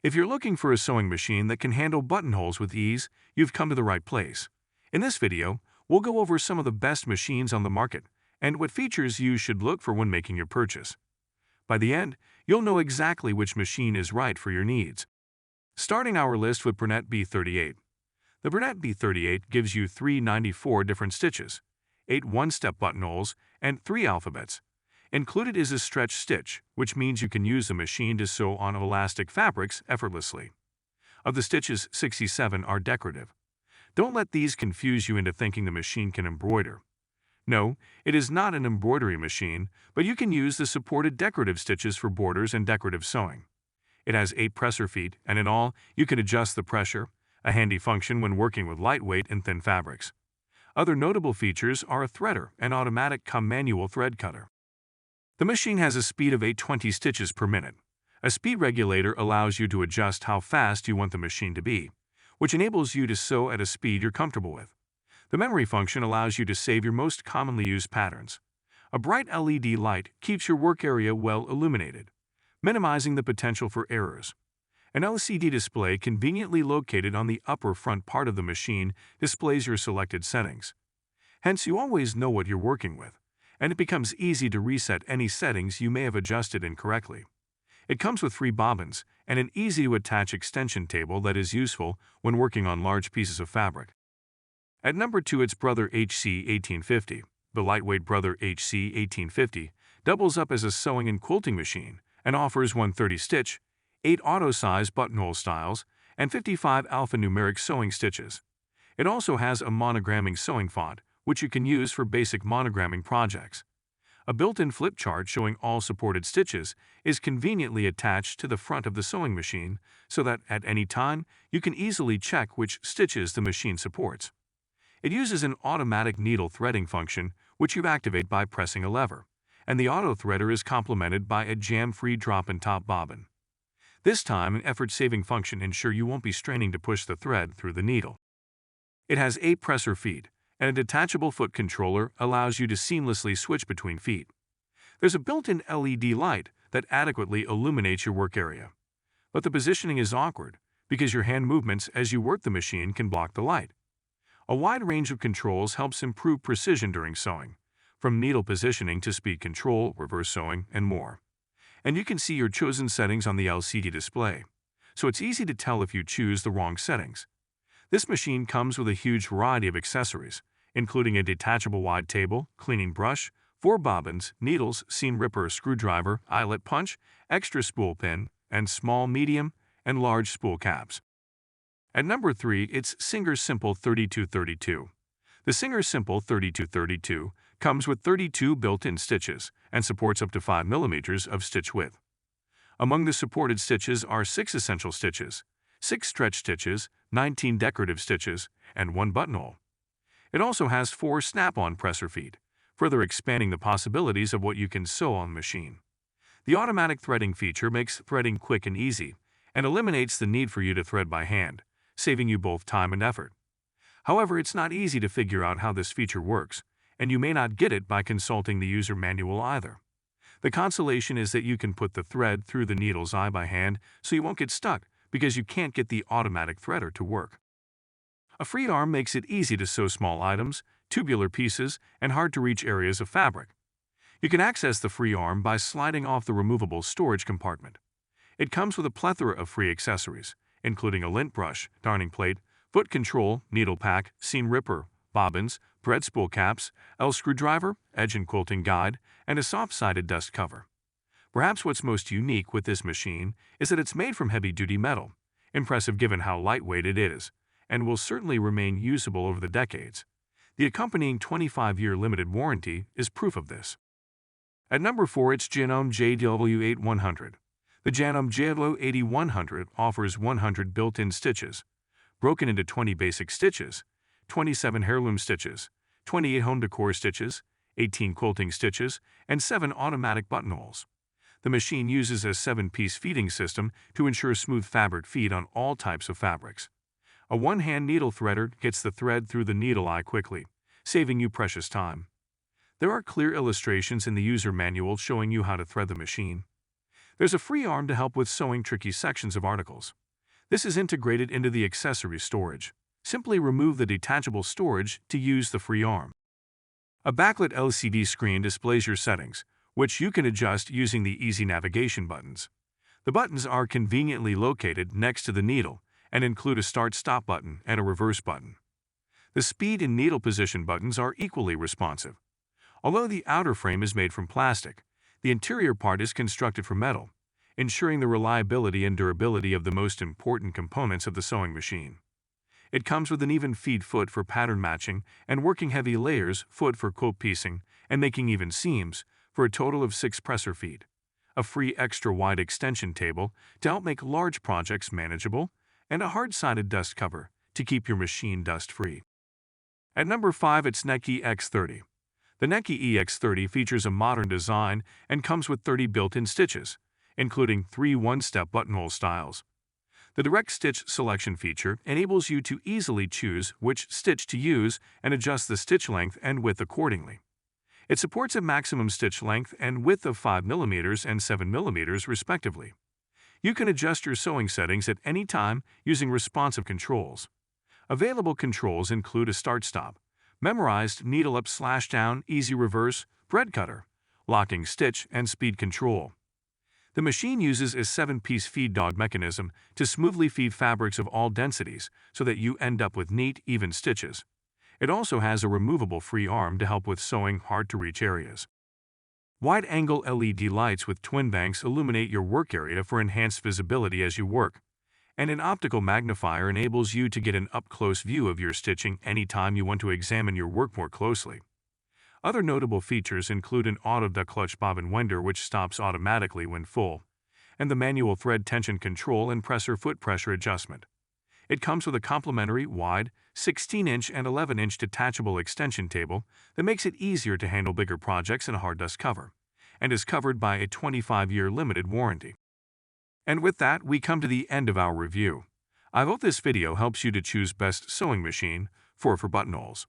If you're looking for a sewing machine that can handle buttonholes with ease, you've come to the right place. In this video, we'll go over some of the best machines on the market and what features you should look for when making your purchase. By the end, you'll know exactly which machine is right for your needs. Starting our list with Burnett B38. The Burnett B38 gives you 394 different stitches, 8 one-step buttonholes, and 3 alphabets. Included is a stretch stitch, which means you can use the machine to sew on elastic fabrics effortlessly. Of the stitches, 67 are decorative. Don't let these confuse you into thinking the machine can embroider. No, it is not an embroidery machine, but you can use the supported decorative stitches for borders and decorative sewing. It has 8 presser feet, and in all, you can adjust the pressure, a handy function when working with lightweight and thin fabrics. Other notable features are a threader and automatic manual thread cutter. The machine has a speed of 820 stitches per minute. A speed regulator allows you to adjust how fast you want the machine to be, which enables you to sew at a speed you're comfortable with. The memory function allows you to save your most commonly used patterns. A bright LED light keeps your work area well illuminated, minimizing the potential for errors. An LCD display conveniently located on the upper front part of the machine displays your selected settings. Hence, you always know what you're working with, and it becomes easy to reset any settings you may have adjusted incorrectly. It comes with 3 bobbins and an easy-to-attach extension table that is useful when working on large pieces of fabric. At number 2, it's Brother HC1850. The lightweight Brother HC1850 doubles up as a sewing and quilting machine and offers 130-stitch, 8 auto-size buttonhole styles, and 55 alphanumeric sewing stitches. It also has a monogramming sewing font, which you can use for basic monogramming projects. A built-in flip chart showing all supported stitches is conveniently attached to the front of the sewing machine so that at any time you can easily check which stitches the machine supports. It uses an automatic needle threading function, which you activate by pressing a lever, and the auto threader is complemented by a jam-free drop-and-top bobbin. This time, an effort-saving function ensures you won't be straining to push the thread through the needle. It has 8 presser feet, and a detachable foot controller allows you to seamlessly switch between feet. There's a built-in LED light that adequately illuminates your work area. But the positioning is awkward because your hand movements as you work the machine can block the light. A wide range of controls helps improve precision during sewing, from needle positioning to speed control, reverse sewing, and more. And you can see your chosen settings on the LCD display, so it's easy to tell if you choose the wrong settings. This machine comes with a huge variety of accessories, including a detachable wide table, cleaning brush, 4 bobbins, needles, seam ripper, screwdriver, eyelet punch, extra spool pin, and small, medium, and large spool caps. At number 3, it's Singer Simple 3232. The Singer Simple 3232 comes with 32 built-in stitches and supports up to 5 mm of stitch width. Among the supported stitches are 6 essential stitches, 6 stretch stitches, 19 decorative stitches, and 1 buttonhole. It also has 4 snap-on presser feet, further expanding the possibilities of what you can sew on the machine. The automatic threading feature makes threading quick and easy, and eliminates the need for you to thread by hand, saving you both time and effort. However, it's not easy to figure out how this feature works, and you may not get it by consulting the user manual either. The consolation is that you can put the thread through the needle's eye by hand so you won't get stuck because you can't get the automatic threader to work. A free arm makes it easy to sew small items, tubular pieces, and hard-to-reach areas of fabric. You can access the free arm by sliding off the removable storage compartment. It comes with a plethora of free accessories, including a lint brush, darning plate, foot control, needle pack, seam ripper, bobbins, thread spool caps, L screwdriver, edge and quilting guide, and a soft-sided dust cover. Perhaps what's most unique with this machine is that it's made from heavy-duty metal, impressive given how lightweight it is, and will certainly remain usable over the decades. The accompanying 25-year limited warranty is proof of this. At number 4, it's Janome JW8100. The Janome JW8100 offers 100 built-in stitches, broken into 20 basic stitches, 27 heirloom stitches, 28 home decor stitches, 18 quilting stitches, and 7 automatic buttonholes. The machine uses a 7-piece feeding system to ensure smooth fabric feed on all types of fabrics. A one-hand needle threader gets the thread through the needle eye quickly, saving you precious time. There are clear illustrations in the user manual showing you how to thread the machine. There's a free arm to help with sewing tricky sections of articles. This is integrated into the accessory storage. Simply remove the detachable storage to use the free arm. A backlit LCD screen displays your settings, which you can adjust using the easy navigation buttons. The buttons are conveniently located next to the needle and include a start-stop button and a reverse button. The speed and needle position buttons are equally responsive. Although the outer frame is made from plastic, the interior part is constructed from metal, ensuring the reliability and durability of the most important components of the sewing machine. It comes with an even feed foot for pattern matching and working heavy layers foot for quilt piecing and making even seams for a total of 6 presser feet. A free extra wide extension table to help make large projects manageable, and a hard-sided dust cover to keep your machine dust-free. At number 5, it's Neki X30. The Neki EX30 features a modern design and comes with 30 built-in stitches, including 3 one-step buttonhole styles. The direct stitch selection feature enables you to easily choose which stitch to use and adjust the stitch length and width accordingly. It supports a maximum stitch length and width of 5 mm and 7 mm respectively. You can adjust your sewing settings at any time using responsive controls. Available controls include a start-stop, memorized needle up/down, easy reverse, bread cutter, locking stitch, and speed control. The machine uses a 7-piece feed dog mechanism to smoothly feed fabrics of all densities so that you end up with neat, even stitches. It also has a removable free arm to help with sewing hard-to-reach areas. Wide-angle LED lights with twin banks illuminate your work area for enhanced visibility as you work, and an optical magnifier enables you to get an up-close view of your stitching anytime you want to examine your work more closely. Other notable features include an auto-duck clutch bobbin winder which stops automatically when full, and the manual thread tension control and presser foot pressure adjustment. It comes with a complimentary wide, 16-inch and 11-inch detachable extension table that makes it easier to handle bigger projects in a hard dust cover, and is covered by a 25-year limited warranty. And with that, we come to the end of our review. I hope this video helps you to choose best sewing machine for buttonholes.